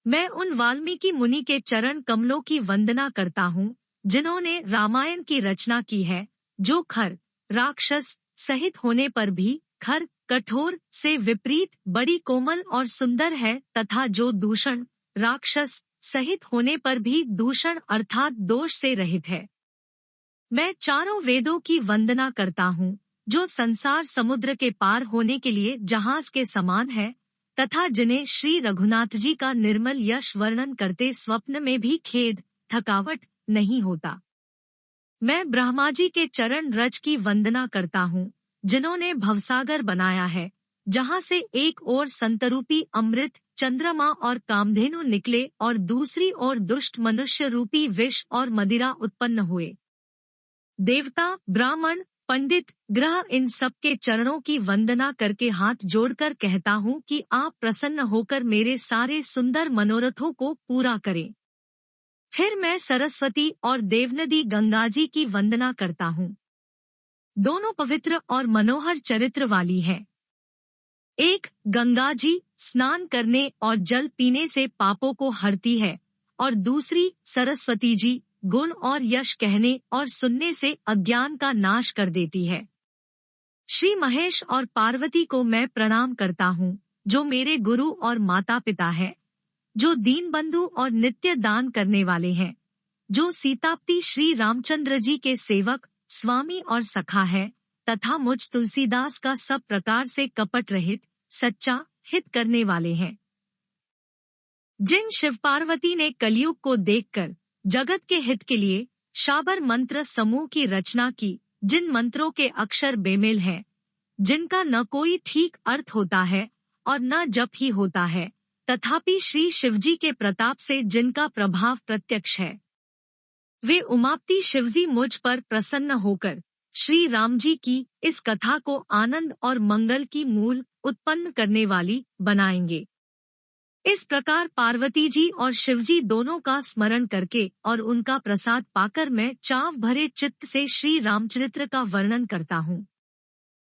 मैं उन वाल्मीकि मुनि के चरण कमलों की वंदना करता हूँ जिन्होंने रामायण की रचना की है, जो खर राक्षस सहित होने पर भी खर कठोर से विपरीत बड़ी कोमल और सुंदर है, तथा जो दूषण राक्षस सहित होने पर भी दूषण अर्थात दोष से रहित है। मैं चारों वेदों की वंदना करता हूँ जो संसार समुद्र के पार होने के लिए जहाज के समान है, तथा जिन्हें श्री रघुनाथ जी का निर्मल यश वर्णन करते स्वप्न में भी खेद थकावट नहीं होता। मैं ब्रह्मा जी के चरण रज की वंदना करता हूँ जिन्होंने भवसागर बनाया है, जहाँ से एक ओर संतरूपी अमृत चंद्रमा और कामधेनु निकले और दूसरी ओर दुष्ट मनुष्य रूपी विष और मदिरा उत्पन्न हुए। देवता ब्राह्मण पंडित ग्रह इन सब के चरणों की वंदना करके हाथ जोड़कर कहता हूँ कि आप प्रसन्न होकर मेरे सारे सुंदर मनोरथों को पूरा करें। फिर मैं सरस्वती और देवनदी गंगा जी की वंदना करता हूँ। दोनों पवित्र और मनोहर चरित्र वाली है। एक गंगा जी स्नान करने और जल पीने से पापों को हरती है, और दूसरी सरस्वती जी गुण और यश कहने और सुनने से अज्ञान का नाश कर देती है। श्री महेश और पार्वती को मैं प्रणाम करता हूँ जो मेरे गुरु और माता पिता है, जो दीनबंधु और नित्य दान करने वाले हैं, जो सीतापति श्री रामचंद्र जी के सेवक स्वामी और सखा है, तथा मुझ तुलसीदास का सब प्रकार से कपट रहित सच्चा हित करने वाले हैं। जिन शिव पार्वती ने कलयुग को देखकर जगत के हित के लिए शाबर मंत्र समूह की रचना की, जिन मंत्रों के अक्षर बेमेल हैं, जिनका न कोई ठीक अर्थ होता है और न जप ही होता है, तथापि श्री शिवजी के प्रताप से जिनका प्रभाव प्रत्यक्ष है, वे उमापति शिवजी मुझ पर प्रसन्न होकर श्री राम जी की इस कथा को आनंद और मंगल की मूल उत्पन्न करने वाली बनाएंगे। इस प्रकार पार्वती जी और शिवजी दोनों का स्मरण करके और उनका प्रसाद पाकर मैं चाव भरे चित्त से श्री रामचरित्र का वर्णन करता हूँ।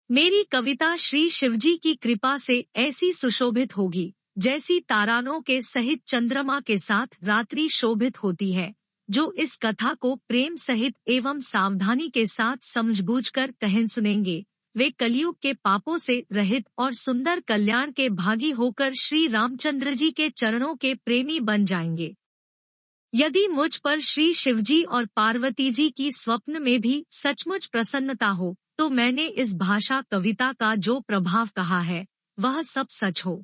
मेरी कविता श्री शिवजी की कृपा से ऐसी सुशोभित होगी जैसी तारानों के सहित चंद्रमा के साथ रात्रि शोभित होती है। जो इस कथा को प्रेम सहित एवं सावधानी के साथ समझबूझकर कहें सुनेंगे, वे कलयुग के पापों से रहित और सुंदर कल्याण के भागी होकर श्री रामचंद्र जी के चरणों के प्रेमी बन जाएंगे। यदि मुझ पर श्री शिवजी और पार्वती जी की स्वप्न में भी सचमुच प्रसन्नता हो, तो मैंने इस भाषा कविता का जो प्रभाव कहा है, वह सब सच हो।